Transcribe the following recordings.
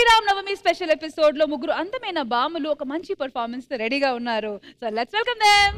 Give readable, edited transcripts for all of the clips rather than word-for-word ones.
Sriram Navami special episode లో ముగ్గురు అందమైన బాములు ఒక మంచి పర్ఫార్మెన్స్ తో రెడీగా ఉన్నారు. So let's welcome them.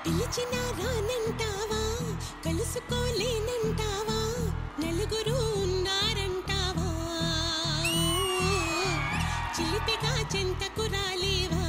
పిలిచినా రానంటావా, కలుసుకోలేనంటావా, నలుగురు ఉన్నారంటావా, చిలిపిగా చెంతకు రాలేవా.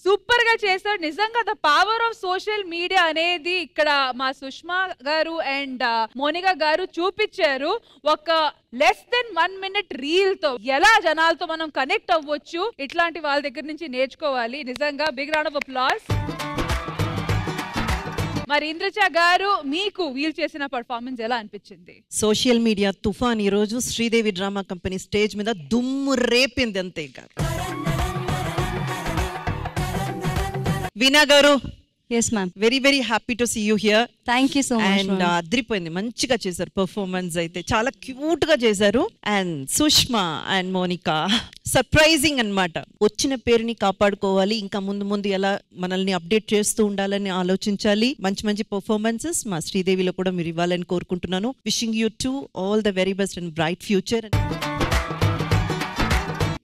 సూపర్ గా చేశారు నిజంగా. The power of social media అనేది ఇక్కడ మా సుష్మా గారు అండ్ మోనికా గారు చూపించారు. ఒక లెస్ దెన్ 1 minute రీల్ తో ఎలా జనాలతో మనం కనెక్ట్ అవ్వచ్చు, ఇట్లాంటి వాళ్ళ దగ్గర నుంచి నేర్చుకోవాలి. నిజంగా బిగ్ రౌండ్ ఆఫ్ అప్లాస్. మరి ఇంద్రజ గారు మీకు వీల్ చేసిన పర్ఫార్మెన్స్ ఎలా అనిపించింది? సోషల్ మీడియా తుఫాన్ ఈ రోజు శ్రీదేవి డ్రామా కంపెనీ స్టేజ్ మీద దుమ్ము రేపింది అంతే. వీణా గారు, yes ma'am, very happy to see you here. thank you so much and అద్రిపోయింది, మంచిగా చేశారు పర్ఫార్మెన్స్, అయితే చాలా క్యూట్ గా చేశారు. And Sushma and Monica surprising అన్నమాట. వచ్చిన పేరుని కాపాడుకోవాలి, ఇంకా ముందు ఎలా మనల్ని అప్డేట్ చేస్తూ ఉండాలని ఆలోచించాలి. మంచి పర్ఫార్మెన్సెస్ మా శ్రీదేవిలో కూడా మీరు ఇవ్వాలని కోరుకుంటున్నాను. Wishing you to all the very best and bright future.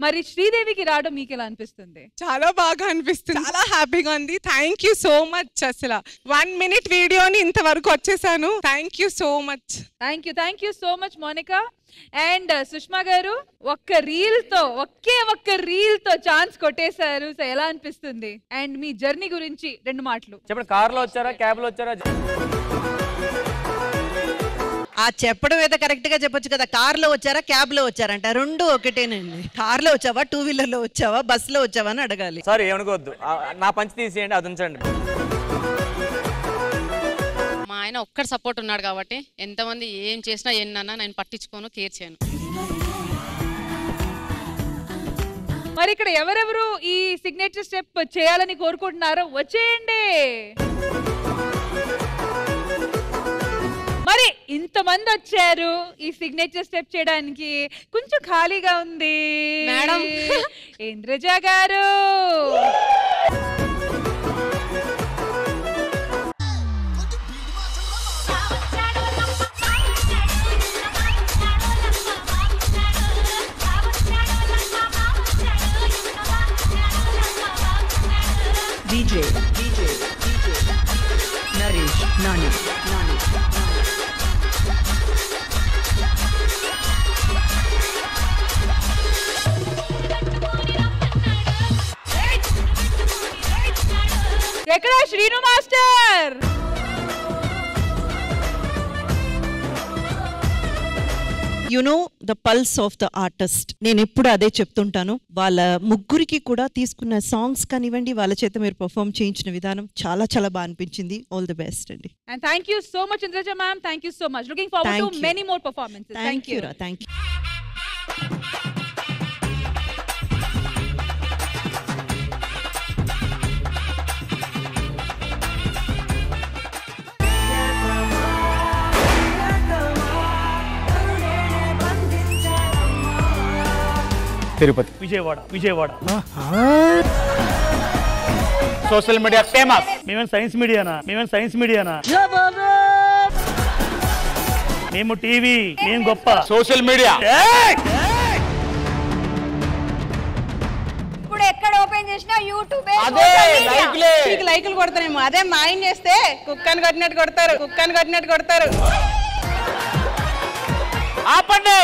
మరి శ్రీదేవికి రావడం మీకు ఎలా అనిపిస్తుంది? చాలా బాగా అనిపిస్తుంది, చాలా హ్యాపీగా ఉంది. Thank you so much. అసలు 1 minute వీడియోని ఇంతవరకు వచ్చేసాను. Thank you so much. Thank you so much Monica. And Sushma గారు, ఒక్క రీల్ తో ఛాన్స్ కొట్టేశారు. సో ఎలా అనిపిస్తుంది? అండ్ మీ జర్నీ గురించి 2 మాటలు చెప్పండి. కార్లో వచ్చారా, క్యాబ్ లో వచ్చారా? ఆ చెప్పడం ఏదో కరెక్ట్ గా చెప్పొచ్చు కదా. కార్ లో వచ్చారా, క్యాబ్ లో వచ్చారంట, రెండు ఒకటేనండి. కార్ లో వచ్చావా, 2 wheeler లో వచ్చావా, బస్ లో వచ్చావా అని అడగాలి. సారీ ఏమనుకోవద్దు, నా పంచి తీసేయండి, అది ఉంచండి. మా ఆయన ఒక్కటి సపోర్ట్ ఉన్నాడు కాబట్టి ఎంతమంది ఏం చేసినా ఎన్నన్నా నేను పట్టించుకోను, కేర్ చేయను. మరి ఇక్కడ ఎవరెవరు ఈ సిగ్నేచర్ స్టెప్ చేయాలని కోరుకుంటున్నారో వచ్చేయండి. మరి ఇంతమంది వచ్చారు ఈ సిగ్నేచర్ స్టెప్ చేయడానికి, కొంచెం ఖాళీగా ఉంది మేడం. ఇంద్రజ గారు, DJ నరేష్ నాని. ఎక్కడ Srinu master? You know the pulse of the artist. నేను ఎప్పుడు అదే చెప్తుంటాను. వాళ్ళ ముగ్గురికి కూడా తీసుకున్న సాంగ్స్ కానివ్వండి, వాళ్ళ చేత మీరు పర్ఫార్మ్ చేయించిన విధానం చాలా బాగా అనిపించింది. ఆల్ ది బెస్ట్ అండి. And thank you so much Indraja ma'am, thank you so much, looking forward to many more performances. Thank you. Tirupati, Vijayawada social media famous. మేమేం సైన్స్ మీడియానా? మేము టీవీ, మేము గొప్ప సోషల్ మీడియా. ఇప్పుడు ఎక్కడ ఓపెన్ చేసినా యూట్యూబ్ లైకులు కొడతారేమో. అదే మాయం చేస్తే కుక్కని కొట్టినట్టు కొడతారు. ఆపండి.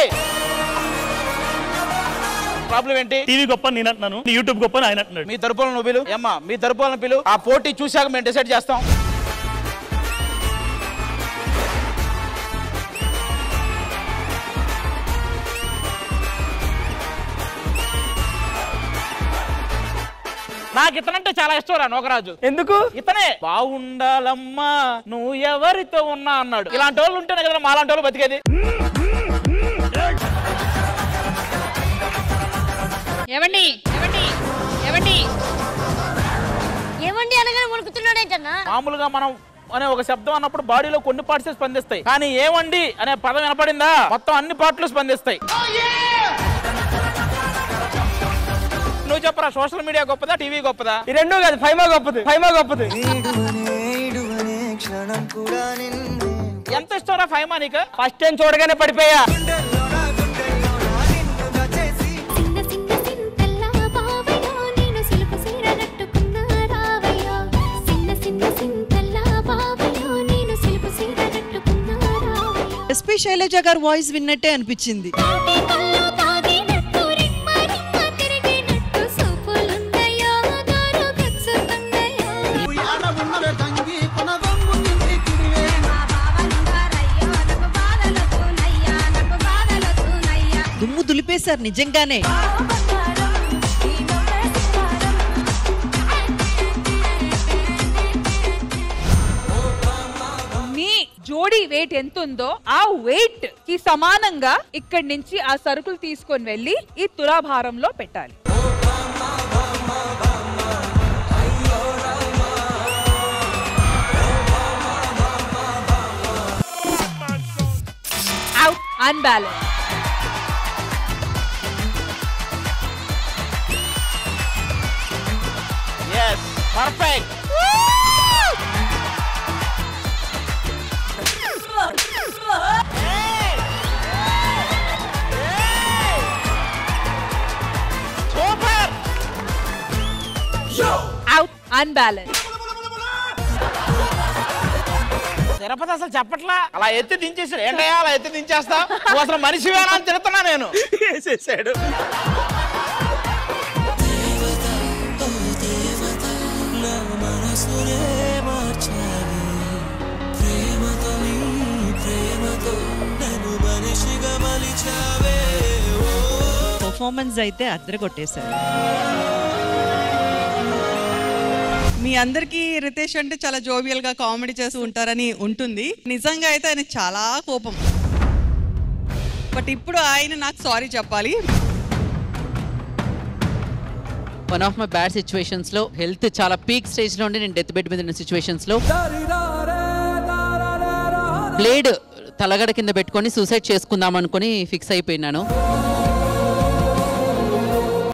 ప్రాబ్లం ఏంటి? టీవీ గొప్ప నేను అంటున్నాను, యూట్యూబ్ గొప్ప ఆయన అంటున్నాడు. మీ తరపులను పిలు అమ్మా, మీ తరపులను పిలు. ఆ పోటీ చూశాక మేము డిసైడ్ చేస్తాం. నాకు ఇతనంటే చాలా ఇష్టం రా నోకరాజు. ఎందుకు? ఇతనే బాగుండాలమ్మా నువ్వు ఎవరితో ఉన్నా అన్నాడు. ఇలాంటి వాళ్ళు ఉంటేనే కదా మాలాంటి వాళ్ళు బతికేది. ఏమండి అనగానే వణుకుతున్నాడేంటన్నా? మామూలుగా మనం అనే ఒక శబ్దం అన్నప్పుడు బాడీలో కొన్ని పార్ట్స్ స్పందిస్తాయి, కానీ ఏమండి అనే పదం వినపడిందా మొత్తం అన్ని పార్ట్లు స్పందిస్తాయి. నువ్వు చెప్పరా, సోషల్ మీడియా గొప్పదా, టీవీ గొప్పదా? ఈ రెండూ కాదు, ఫైమా గొప్పది. ఎంత ఇష్టం రా ఫైమా నీకు? ఫస్ట్ టైం చూడగానే పడిపోయా. ఎస్పీ శైలజ గారు వాయిస్ విన్నట్టే అనిపించింది. దుమ్ము దులిపేశారు నిజంగానే. జోడీ వెయిట్ ఎంత ఉందో ఆ వెయిట్ కి సమానంగా ఇక్కడి నుంచి ఆ సరుకులు తీసుకొని వెళ్ళి ఈ తులాభారంలో పెట్టాలి. Out, unbalanced. Yes, perfect. Super. Out, unbalanced. Tirupati అసలు చెప్పట్లా, అలా ఎత్తి దించేసాడు. ఏంటయ్యా అలా ఎత్తి దించేస్తా, నువ్వు అసలు మనిషివేనా అని తిడుతున్నా నేను. వేసేసాడు. పర్ఫార్మెన్స్ అయితే అద్దరగొట్టేశారు. మీ అందరికీ రితేష్ అంటే చాలా జోవియల్ గా కామెడీ చేస్తూ ఉంటారని ఉంటుంది. నిజంగా అయితే ఆయన చాలా కోపం. బట్ ఇప్పుడు ఆయన నాకు సారీ చెప్పాలి. One of my bad situations లో, హెల్త్ చాలా పీక్ స్టేజ్ లో ఉండి నేను డెత్ బెడ్ మీద ఉన్న సిచ్యువేషన్స్ లో బ్లేడ్ తలగడ కింద పెట్టుకొని సూసైడ్ చేసుకుందాం అనుకుని ఫిక్స్ అయిపోయినాను.